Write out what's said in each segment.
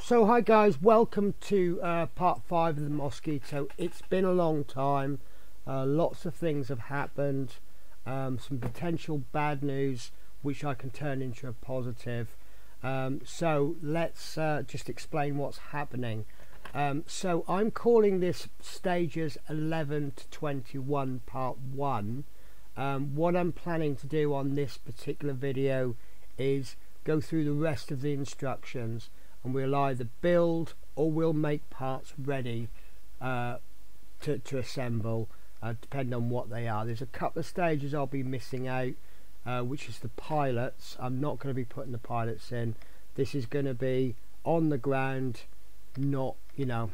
So hi guys, welcome to part 5 of the Mosquito. It's been a long time, lots of things have happened, some potential bad news which I can turn into a positive. So let's just explain what's happening. So I'm calling this stages 11 to 21 part 1. What I'm planning to do on this particular video is go through the rest of the instructions, and we'll either build or we'll make parts ready to assemble, depending on what they are. There's a couple of stages I'll be missing out, which is the pilots. I'm not going to be putting the pilots in. This is going to be on the ground, not, you know.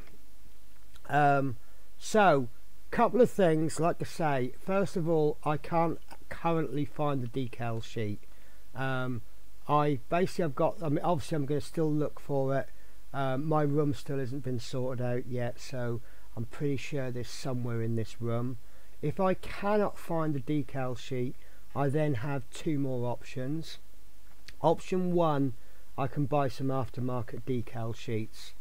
So couple of things, like I say, first of all, I can't currently find the decal sheet. I've got, I mean, obviously I'm going to still look for it. My room still hasn't been sorted out yet, so I'm pretty sure there's somewhere in this room. If I cannot find the decal sheet, I then have two more options. Option 1, I can buy some aftermarket decal sheets,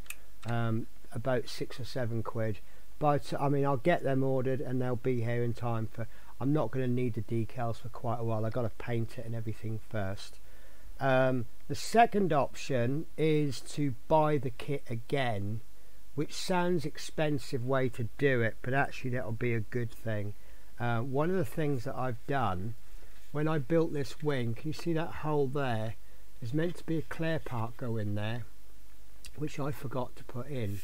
about 6 or 7 quid. But I mean, I'll get them ordered and they'll be here in time for, I'm not going to need the decals for quite a while. I've got to paint it and everything first. The second option is to buy the kit again, which sounds expensive way to do it, but actually that'll be a good thing. One of the things that I've done when I built this wing, can you see that hole there? There's meant to be a clear part go in there, which I forgot to put in.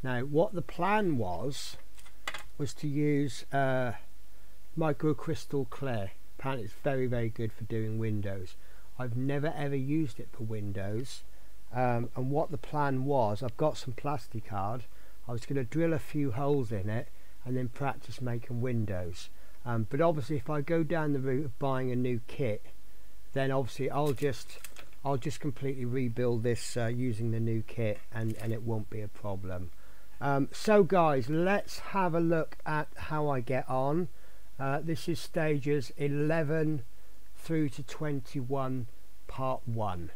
Now what the plan was to use microcrystal clear. Apparently it's very, very good for doing windows. I've never ever used it for windows, and what the plan was, I've got some plastic card. I was going to drill a few holes in it and then practice making windows, but obviously if I go down the route of buying a new kit, then obviously I'll just completely rebuild this using the new kit, and it won't be a problem. So guys, let's have a look at how I get on. This is stages 11 through to 21 part 1.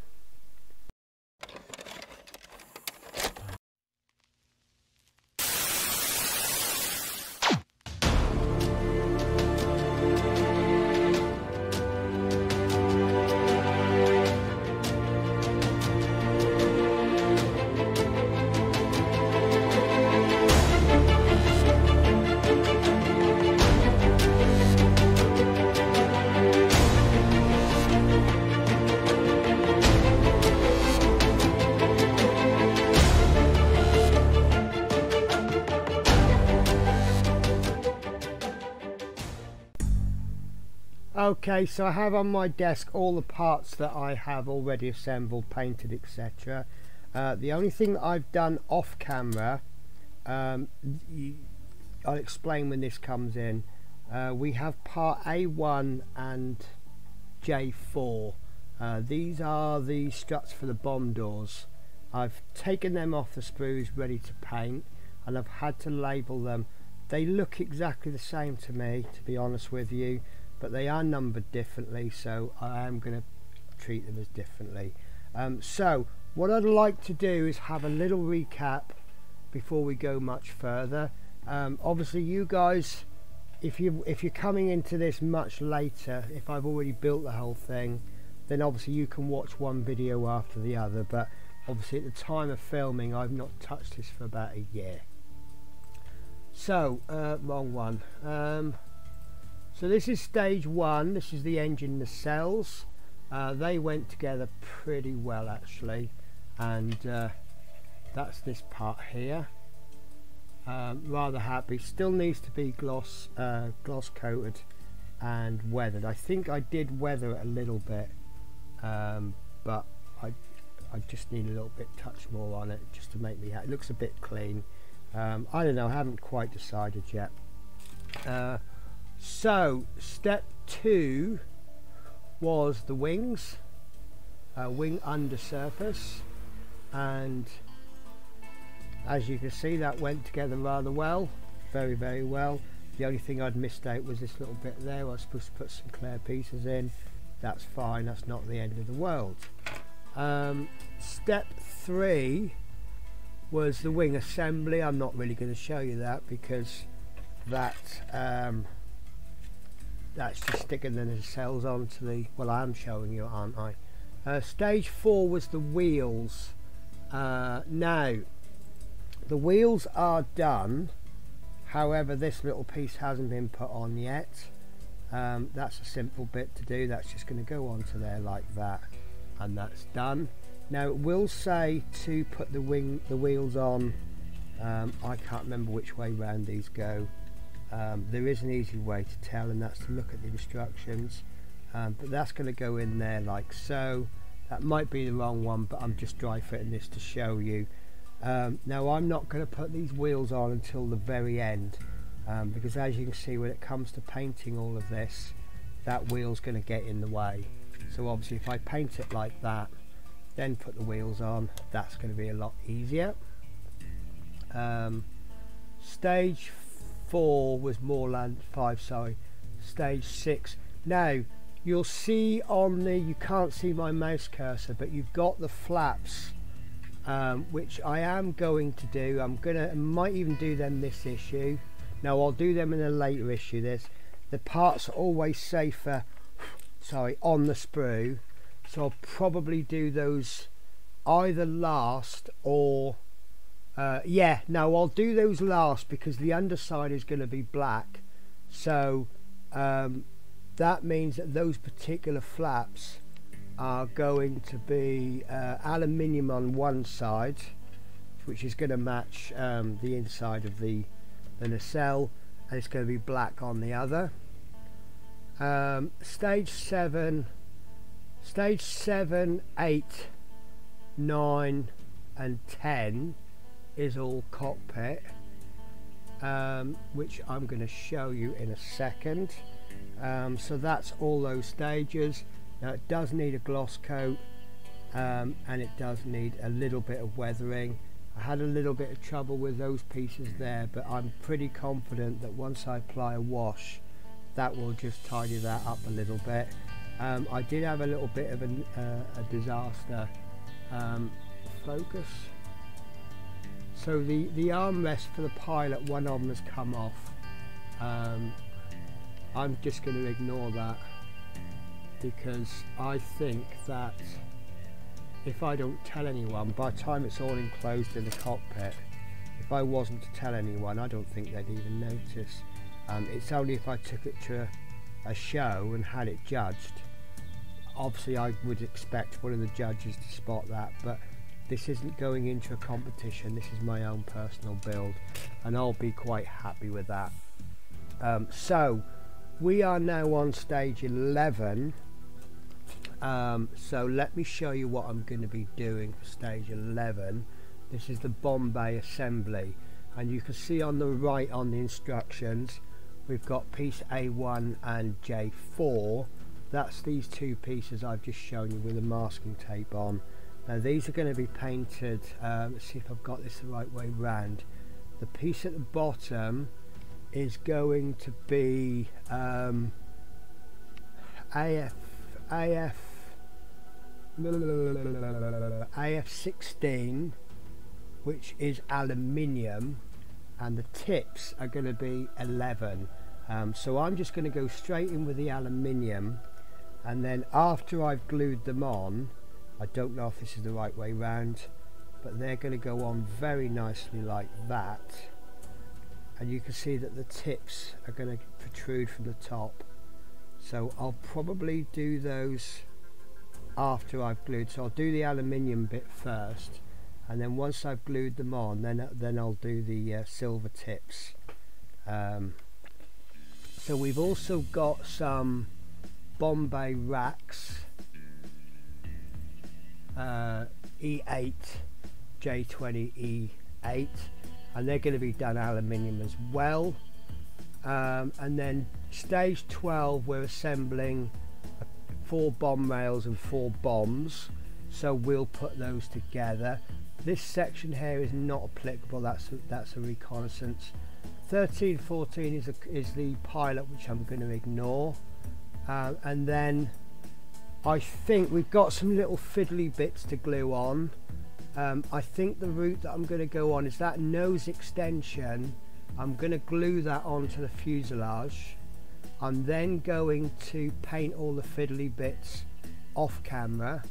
Okay, so I have on my desk all the parts that I have already assembled, painted, etc. The only thing that I've done off camera, I'll explain when this comes in. We have part A1 and J4. These are the struts for the bomb doors. I've taken them off the sprues ready to paint, and I've had to label them. They look exactly the same to me, to be honest with you, but they are numbered differently, so I am going to treat them as differently. So what I'd like to do is have a little recap before we go much further. Obviously you guys, if you're coming into this much later, if I've already built the whole thing, then obviously you can watch one video after the other, but obviously at the time of filming I've not touched this for about a year. So wrong one. So this is stage 1. This is the engine nacelles. They went together pretty well actually, and that's this part here. Rather happy. Still needs to be gloss coated and weathered. I think I did weather it a little bit, but I just need a little bit touch more on it just to make me happy. It looks a bit clean. I don't know, I haven't quite decided yet. So step 2 was the wings, wing under surface, and as you can see that went together rather well, very, very well. The only thing I'd missed out was this little bit there. I was supposed to put some clear pieces in. That's fine, that's not the end of the world. Step 3 was the wing assembly. I'm not really going to show you that because that's just sticking the nacelles onto the, well, I am showing you, aren't I? Stage 4 was the wheels. Now the wheels are done, however this little piece hasn't been put on yet. That's a simple bit to do. That's just going to go onto there like that, and that's done. Now it will say to put the wheels on. I can't remember which way round these go. There is an easy way to tell, and that's to look at the instructions. But that's going to go in there like so. That might be the wrong one, but I'm just dry fitting this to show you. Now I'm not going to put these wheels on until the very end, because as you can see, when it comes to painting all of this, that wheel's going to get in the way. So obviously if I paint it like that, then put the wheels on, that's going to be a lot easier. Stage 4 was Moorland 5, sorry, stage 6. Now you'll see on the, you can't see my mouse cursor, but you've got the flaps, which I am going to do. Might even do them this issue. No, I'll do them in a later issue. The parts are always safer, sorry, on the sprue, so I'll probably do those either last or yeah, no, I'll do those last because the underside is going to be black, so that means that those particular flaps are going to be aluminium on one side, which is going to match the inside of the nacelle, and it's going to be black on the other. Stage 7, 8, 9 and 10 is all cockpit, which I'm going to show you in a second. So that's all those stages. Now it does need a gloss coat, and it does need a little bit of weathering. I had a little bit of trouble with those pieces there, but I'm pretty confident that once I apply a wash, that will just tidy that up a little bit. I did have a little bit of a disaster. Focus. So the armrest for the pilot, one of them has come off. I'm just going to ignore that, because I think that if I don't tell anyone, by the time it's all enclosed in the cockpit, if I wasn't to tell anyone, I don't think they'd even notice. It's only if I took it to a show and had it judged. Obviously I would expect one of the judges to spot that, but this isn't going into a competition. This is my own personal build, and I'll be quite happy with that. So we are now on stage 11. So let me show you what I'm going to be doing for stage 11. This is the bomb bay assembly, and you can see on the right on the instructions we've got piece A1 and J4. That's these two pieces I've just shown you with the masking tape on. Now these are going to be painted, let's see if I've got this the right way round. The piece at the bottom is going to be AF16, which is aluminium, and the tips are going to be 11. So I'm just going to go straight in with the aluminium, and then after I've glued them on, I don't know if this is the right way round, but they're going to go on very nicely like that, and you can see that the tips are going to protrude from the top. So I'll probably do those after I've glued. So I'll do the aluminium bit first, and then once I've glued them on, then I'll do the silver tips. So we've also got some Bombay racks, E8 J20 E8, and they're going to be done aluminium as well. And then stage 12 we're assembling 4 bomb rails and 4 bombs, so we'll put those together. This section here is not applicable, that's a reconnaissance. 13, 14 is the pilot, which I'm going to ignore, and then I think we've got some little fiddly bits to glue on. I think the route that I'm going to go on is that nose extension. I'm going to glue that onto the fuselage. I'm then going to paint all the fiddly bits off camera,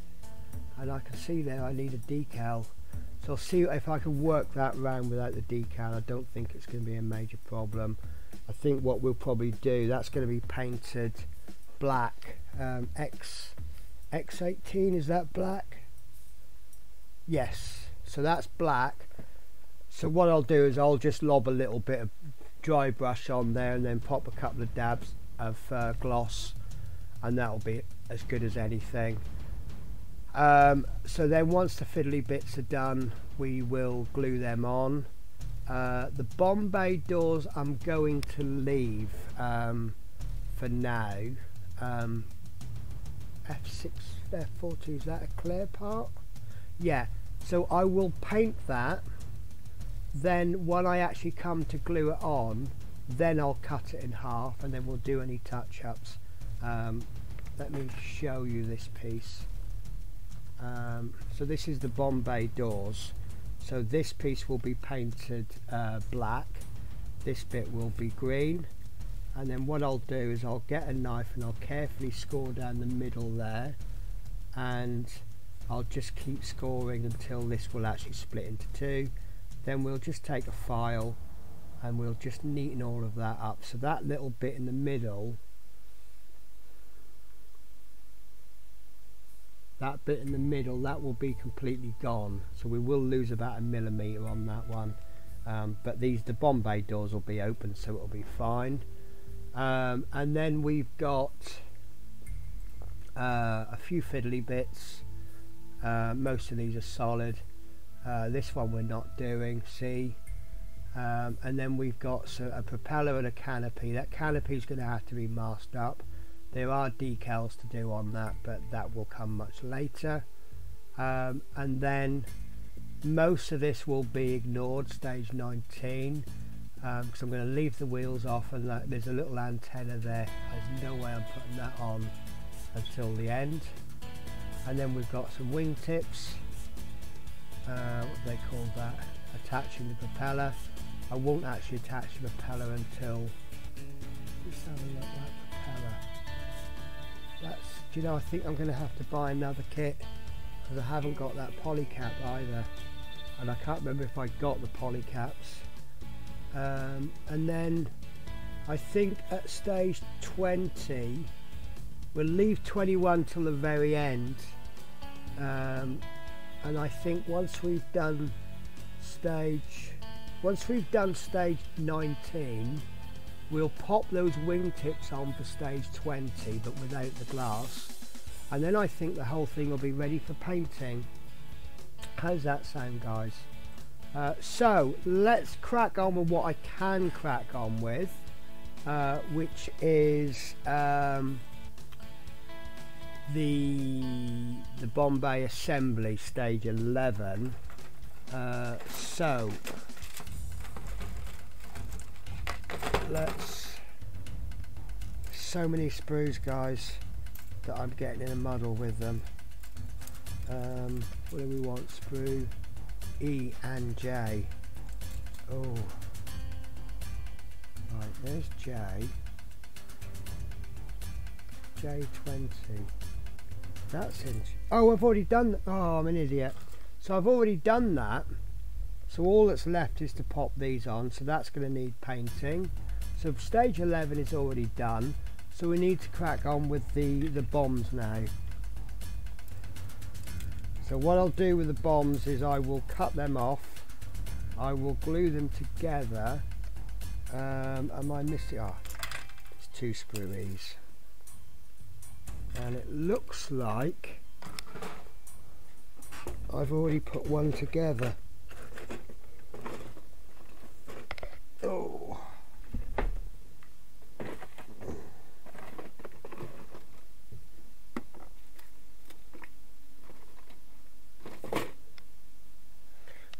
and I can see there I need a decal, so I'll see if I can work that round without the decal. I don't think it's going to be a major problem. I think what we'll probably do, that's going to be painted black. X18, is that black? Yes, so that's black. So what I'll do is I'll just lob a little bit of dry brush on there and then pop a couple of dabs of gloss, and that'll be as good as anything. So then once the fiddly bits are done, we will glue them on. The bomb bay doors I'm going to leave for now. F6, F42, is that a clear part? Yeah, so I will paint that. Then when I actually come to glue it on, then I'll cut it in half, and then we'll do any touch-ups. Let me show you this piece. So this is the bomb bay doors. So this piece will be painted black, this bit will be green, and then what I'll do is I'll get a knife and I'll carefully score down the middle there, and I'll just keep scoring until this will actually split into two. Then we'll just take a file and we'll just neaten all of that up. So that little bit in the middle, that will be completely gone. So we will lose about 1 millimeter on that one. But the bomb bay doors will be open, so it'll be fine. And then we've got a few fiddly bits. Most of these are solid. This one we're not doing, see. And then we've got a propeller and a canopy. That canopy is going to have to be masked up. There are decals to do on that, but that will come much later. And then most of this will be ignored, stage 19, because I'm going to leave the wheels off, and there's a little antenna there. There's no way I'm putting that on until the end. And then we've got some wingtips, what do they call that, attaching the propeller. I won't actually attach the propeller until, let's have a look at that propeller. Do you know, I think I'm going to have to buy another kit, because I haven't got that polycap either, and I can't remember if I got the polycaps. And then I think at stage 20 we'll leave 21 till the very end, and I think once we've done stage 19, we'll pop those wingtips on for stage 20, but without the glass, and then I think the whole thing will be ready for painting. How's that sound, guys? So let's crack on with what I can crack on with, which is the Bombay assembly, stage 11. So so many sprues, guys, that I'm getting in a muddle with them. What do we want? Sprue E and J. Oh, right, there's J. J20. That's in. Oh, I've already done. Oh, I'm an idiot. So I've already done that. So all that's left is to pop these on. So that's going to need painting. So stage 11 is already done. So we need to crack on with the bombs now. So what I'll do with the bombs is I will cut them off. I will glue them together. Am I missing? Oh, it's 2 sprues. And it looks like I've already put one together. Oh.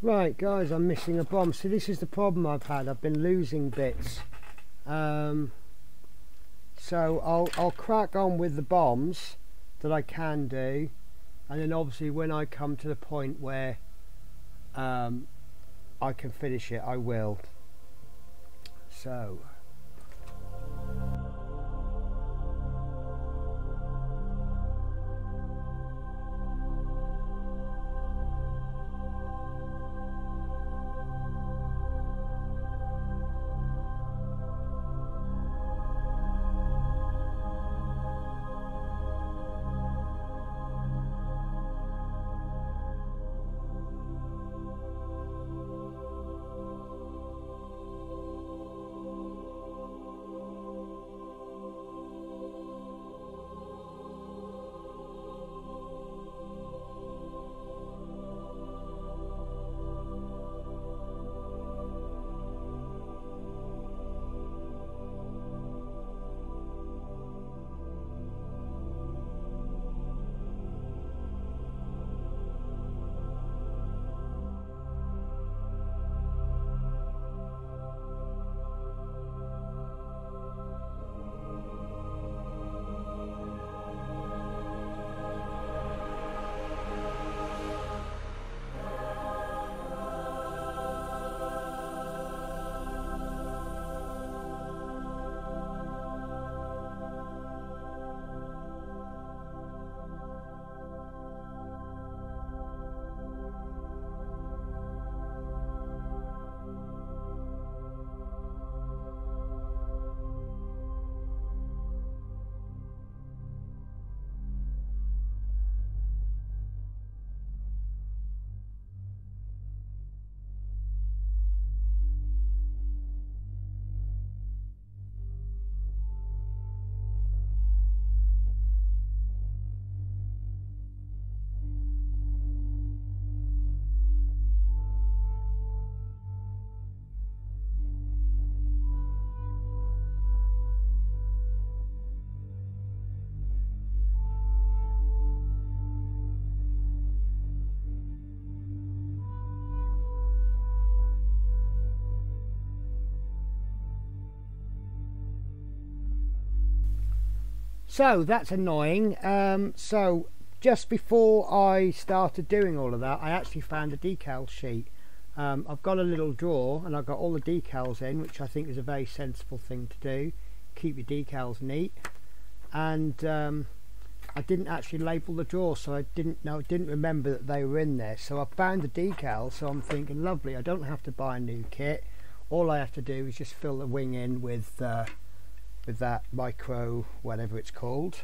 Right, guys, I'm missing a bomb. So this is the problem I've had. I've been losing bits. So I'll crack on with the bombs that I can do, and then obviously when I come to the point where I can finish it, I will. So that's annoying. So just before I started doing all of that, I actually found a decal sheet. I've got a little drawer and I've got all the decals in, which I think is a very sensible thing to do. Keep your decals neat. And I didn't actually label the drawer, so I didn't remember that they were in there. So I found the decals, so I'm thinking, lovely, I don't have to buy a new kit. All I have to do is just fill the wing in with that micro, whatever it's called,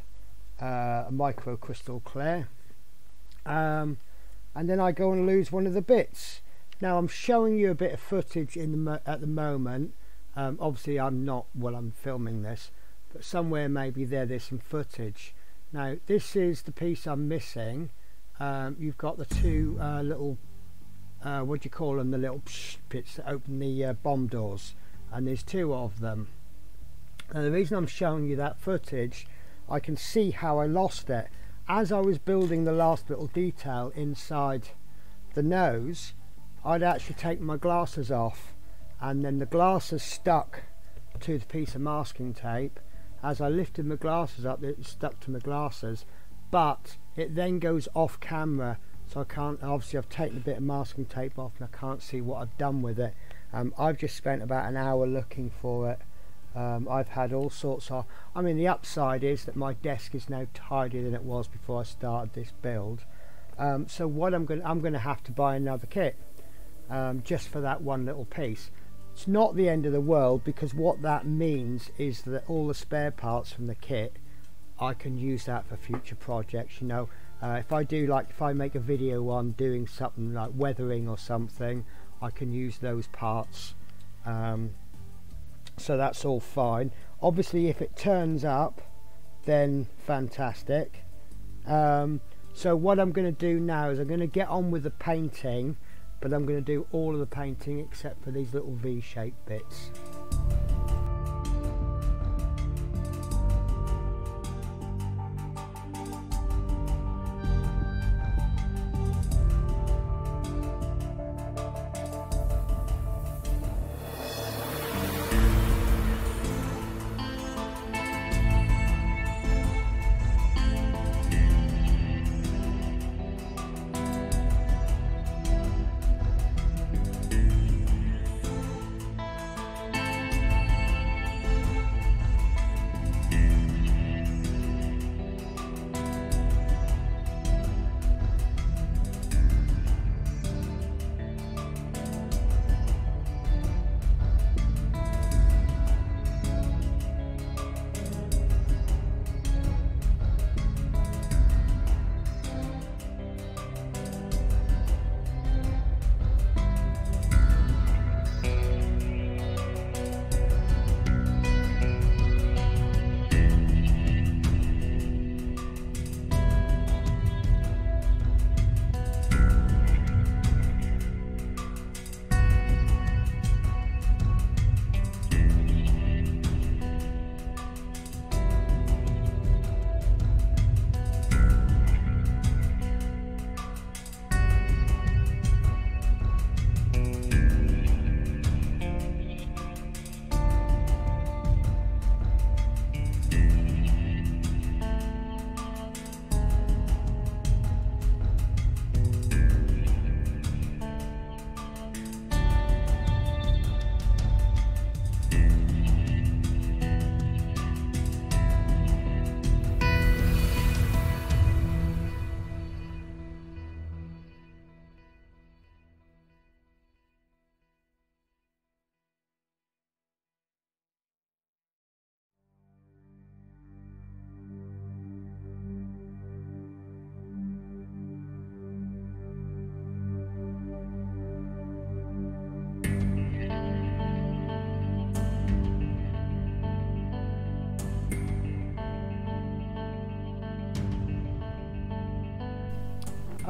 a micro crystal clear, and then I go and lose one of the bits. Now I'm showing you a bit of footage at the moment. Obviously I'm not while I'm filming this, but somewhere maybe there's some footage. Now this is the piece I'm missing. You've got the two little what do you call them, the little bits that open the bomb doors, and there's two of them. Now the reason I'm showing you that footage, I can see how I lost it. As I was building the last little detail inside the nose, I'd actually taken my glasses off, and then the glasses stuck to the piece of masking tape. As I lifted my glasses up, it stuck to my glasses, but it then goes off camera, so I can't, obviously I've taken a bit of masking tape off and I can't see what I've done with it. I've just spent about an hour looking for it. I've had all sorts of, I mean, the upside is that my desk is now tidier than it was before I started this build. So what I'm going to have to buy another kit, just for that one little piece. It's not the end of the world, because what that means is that all the spare parts from the kit, I can use that for future projects. You know, if I make a video on doing something like weathering or something, I can use those parts. So that's all fine. Obviously if it turns up, then fantastic. So what I'm going to do now is I'm going to get on with the painting, but I'm going to do all of the painting except for these little V-shaped bits.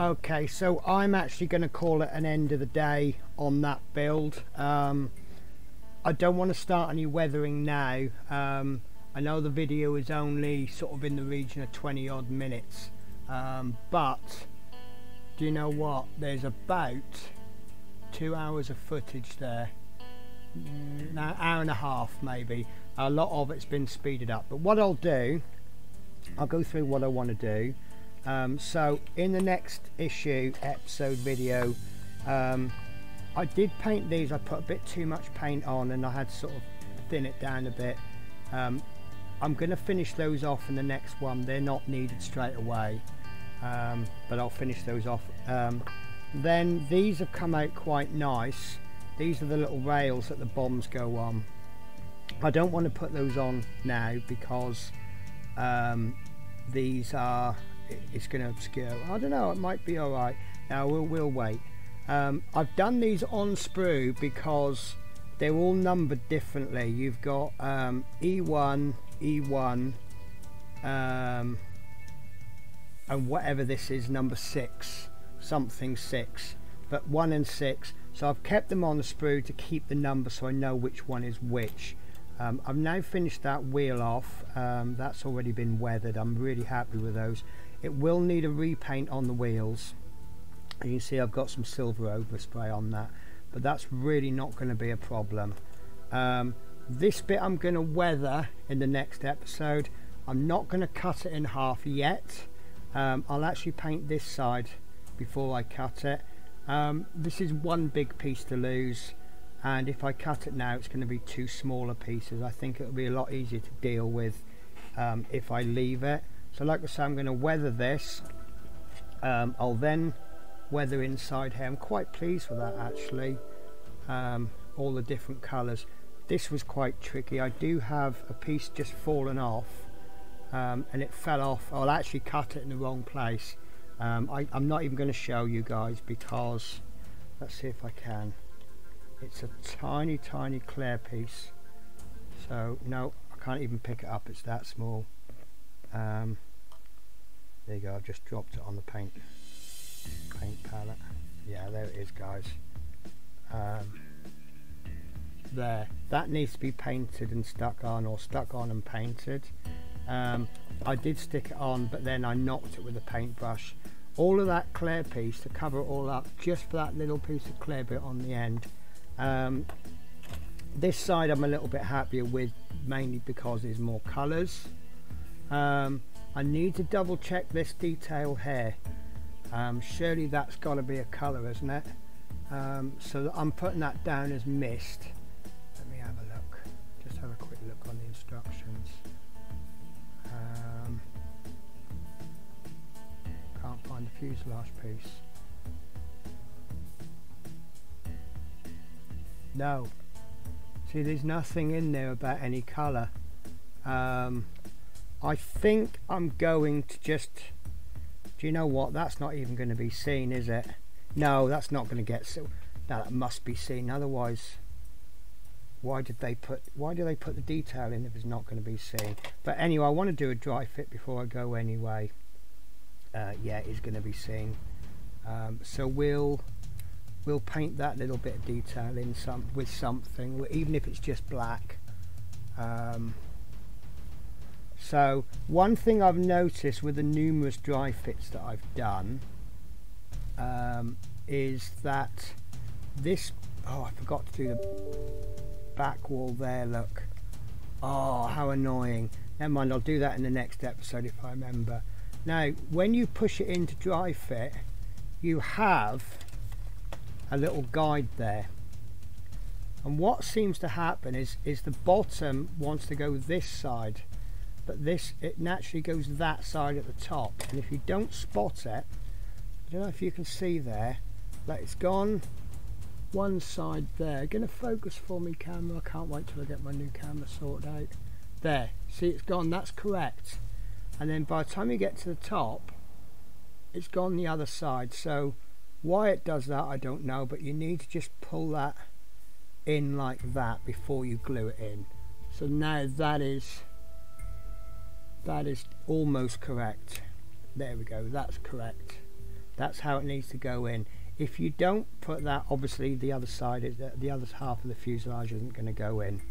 Okay, so I'm actually going to call it an end of the day on that build. I don't want to start any weathering now. I know the video is only sort of in the region of 20 odd minutes, but do you know what, there's about 2 hours of footage there, an hour and a half maybe. A lot of it's been speeded up, but what I'll do, I'll go through what I want to do. So in the next episode video, I did paint these. I put a bit too much paint on and I had to sort of thin it down a bit. I'm going to finish those off in the next one. They're not needed straight away, but I'll finish those off. Then these have come out quite nice. These are the little rails that the bombs go on. I don't want to put those on now because these are, it's going to obscure. I don't know, it might be alright. Now we'll wait. I've done these on sprue because they're all numbered differently. You've got E1, E1, and whatever this is, number 6, something 6, but 1 and 6. So I've kept them on the sprue to keep the number so I know which one is which. I've now finished that wheel off. That's already been weathered. I'm really happy with those. It will need a repaint on the wheels. You can see I've got some silver overspray on that, but that's really not going to be a problem. This bit I'm going to weather in the next episode. I'm not going to cut it in half yet. I'll actually paint this side before I cut it. This is one big piece to lose, and if I cut it now it's going to be 2 smaller pieces. I think it'll be a lot easier to deal with if I leave it. So like I say, I'm going to weather this. I'll then weather inside here. I'm quite pleased with that actually. All the different colours. This was quite tricky. I do have a piece just fallen off, and it fell off. I'll actually cut it in the wrong place. I'm not even going to show you guys because, let's see if I can. It's a tiny clear piece, so no, I can't even pick it up, it's that small. There you go, I've just dropped it on the paint palette. Yeah, there it is, guys. There, that needs to be painted and stuck on, or stuck on and painted. I did stick it on, but then I knocked it with a paintbrush. All of that clear piece to cover it all up, just for that little piece of clear bit on the end. This side I'm a little bit happier with, mainly because there's more colours. I need to double check this detail here. Surely that's got to be a colour, isn't it? So I'm putting that down as mist. Let me have a look. Just have a quick look on the instructions. Can't find the fuselage piece. No. See, there's nothing in there about any colour. I think I'm going to just... Do you know what? That's not even going to be seen, is it? No, that's not going to get... So, no, that must be seen. Otherwise, why do they put the detail in if it's not going to be seen? But anyway, I want to do a dry fit before I go anyway. Yeah, it's going to be seen. So we'll paint that little bit of detail in with something, even if it's just black. So one thing I've noticed with the numerous dry fits that I've done is that this, oh, I forgot to do the back wall there, look. Oh, how annoying. Never mind, I'll do that in the next episode if I remember. Now, when you push it into dry fit, you have a little guide there, and what seems to happen is the bottom wants to go this side, but it naturally goes that side at the top, and if you don't spot it, I don't know if you can see there, like it's gone one side there. Gonna focus for me, camera. I can't wait till I get my new camera sorted out. There, see, it's gone. That's correct. And then by the time you get to the top, it's gone the other side. So why it does that, I don't know, but you need to just pull that in like that before you glue it in. So now that is almost correct. There we go, that's correct. That's how it needs to go in. If you don't put that, obviously the other side is the other half of the fuselage isn't going to go in.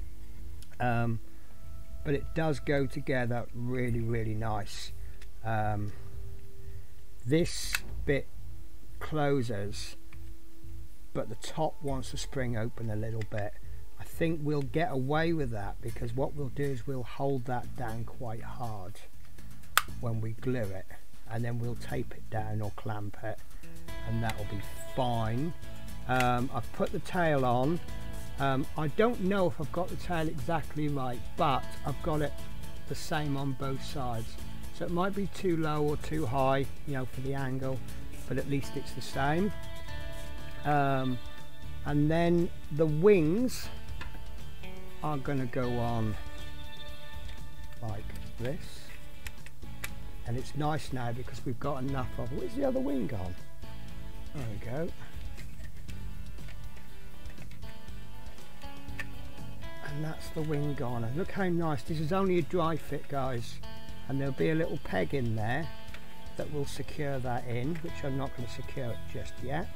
But it does go together really nice. This bit closes, but the top wants to spring open a little bit. I think we'll get away with that, because what we'll do is we'll hold that down quite hard when we glue it, and then we'll tape it down or clamp it, and that'll be fine. I've put the tail on. I don't know if I've got the tail exactly right, but I've got it the same on both sides, so it might be too low or too high, you know, for the angle, but at least it's the same. And then the wings are going to go on like this, and it's nice now because we've got enough of. Where's the other wing gone? There we go. And that's the wing gone, and look how nice. This is only a dry fit, guys, and there'll be a little peg in there that will secure that in, which I'm not going to secure it just yet.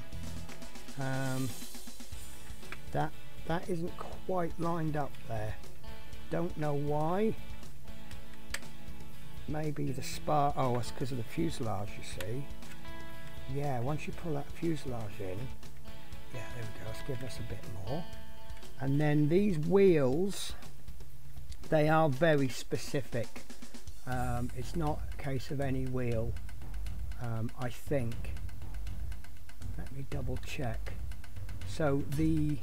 That isn't quite lined up there, don't know why. Maybe the spar, oh, it's because of the fuselage, you see. Yeah, once you pull that fuselage in, yeah, there we go, let's give this a bit more. And then these wheels, they are very specific. It's not a case of any wheel, I think. Let me double check. So maybe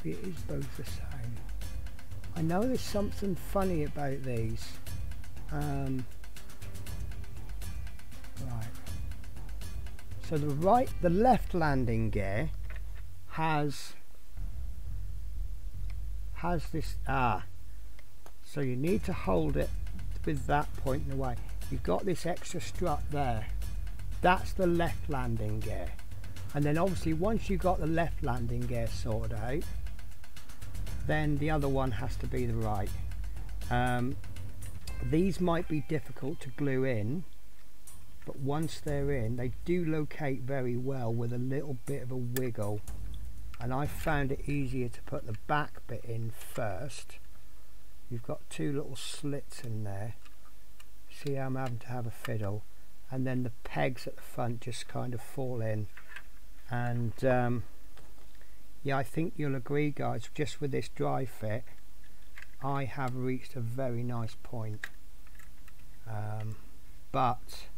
it is both the same. I know there's something funny about these. Right. So the left landing gear has this, so you need to hold it with that pointing away. You've got this extra strut there, that's the left landing gear. And then obviously once you've got the left landing gear sorted out, then the other one has to be the right. These might be difficult to glue in, but once they're in, they do locate very well with a little bit of a wiggle, and I found it easier to put the back bit in first. You've got two little slits in there, see how I'm having to have a fiddle, and then the pegs at the front just kind of fall in. And yeah, I think you'll agree, guys, just with this dry fit I have reached a very nice point, but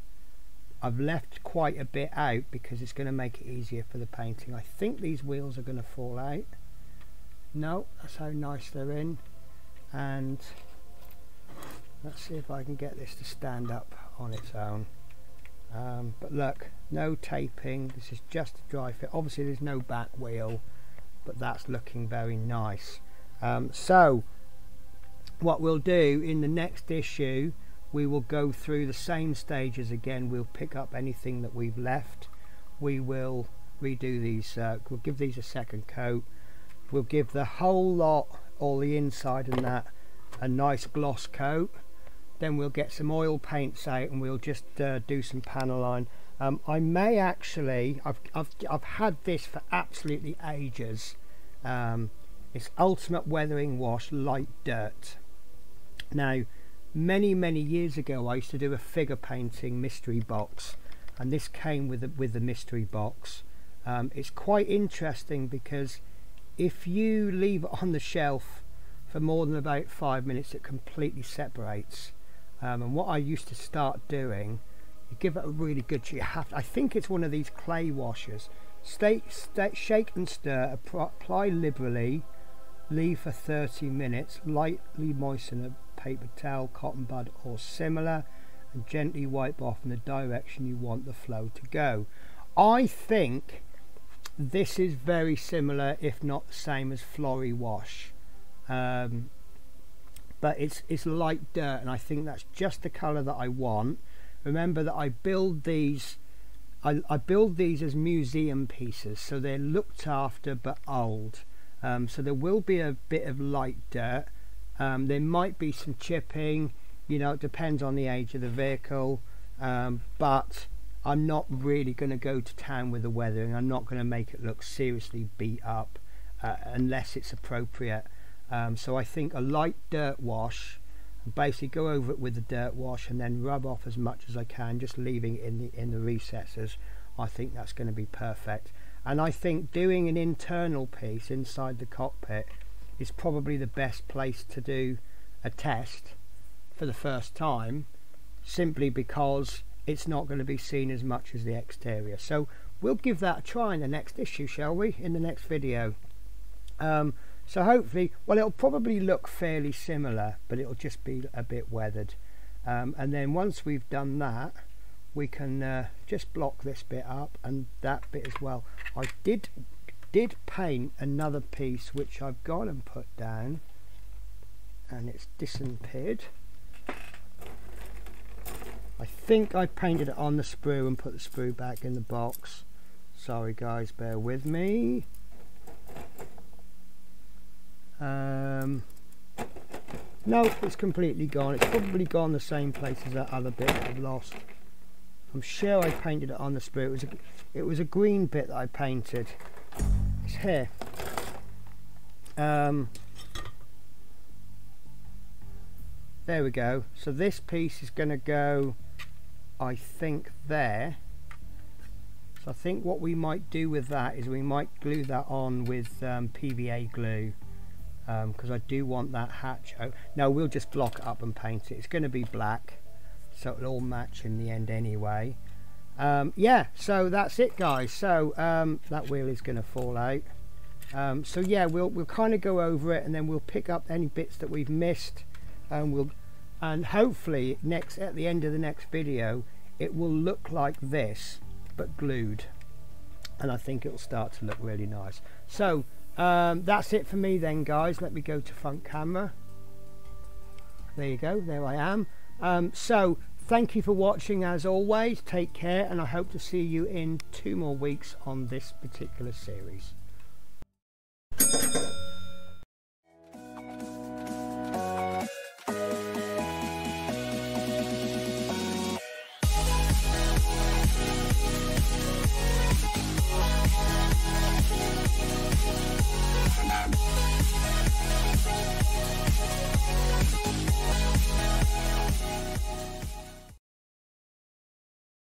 I've left quite a bit out because it's going to make it easier for the painting. I think these wheels are going to fall out. No, that's how nice they're in. And let's see if I can get this to stand up on its own. But look, no taping, this is just a dry fit. Obviously there's no back wheel, but that's looking very nice. So what we'll do in the next issue, we will go through the same stages again. We'll pick up anything that we've left. We will redo these, we'll give these a second coat. We'll give the whole lot, all the inside and that, a nice gloss coat. Then we'll get some oil paints out and we'll just do some panel line. I may actually, I've had this for absolutely ages. It's Ultimate Weathering Wash Light Dirt. Now many years ago I used to do a figure painting mystery box, and this came with the mystery box. It's quite interesting because if you leave it on the shelf for more than about 5 minutes, it completely separates. And what I used to start doing, you give it a really good, I think it's one of these clay washers. Shake and stir, apply liberally, leave for 30 minutes, lightly moisten a paper towel, cotton bud or similar, and gently wipe off in the direction you want the flow to go. I think this is very similar, if not the same, as Folly wash, but it's light dirt, and I think that's just the colour that I want. Remember that I build these as museum pieces, so they're looked after but old. So there will be a bit of light dirt. There might be some chipping, you know, it depends on the age of the vehicle, but I'm not really going to go to town with the weathering. I'm not going to make it look seriously beat up unless it's appropriate. So I think a light dirt wash, basically go over it with the dirt wash and then rub off as much as I can, just leaving it in the recesses. I think that's going to be perfect. And I think doing an internal piece inside the cockpit is probably the best place to do a test for the first time, simply because it's not going to be seen as much as the exterior. So we'll give that a try in the next issue, shall we, in the next video. So hopefully, well, it'll probably look fairly similar, but it'll just be a bit weathered. And then once we've done that, we can just block this bit up and that bit as well. I did paint another piece which I've got and put down, and it's disappeared. I think I painted it on the sprue and put the sprue back in the box. Sorry guys, bear with me. No, it's completely gone. It's probably gone the same place as that other bit that I've lost. I'm sure I painted it on the sprue. It was a green bit that I painted. It's here. There we go. So this piece is going to go, I think, there. So I think what we might do with that is we might glue that on with PVA glue, because I do want that hatch out. No, we'll just block it up and paint it. It's going to be black, so it'll all match in the end anyway. Yeah, so that's it guys. So that wheel is going to fall out. So yeah, we'll kind of go over it and then we'll pick up any bits that we've missed, and hopefully at the end of the next video it will look like this but glued, and I think it'll start to look really nice. So that's it for me then guys. Let me go to front camera. There you go, there I am. So thank you for watching as always. Take care, and I hope to see you in 2 more weeks on this particular series.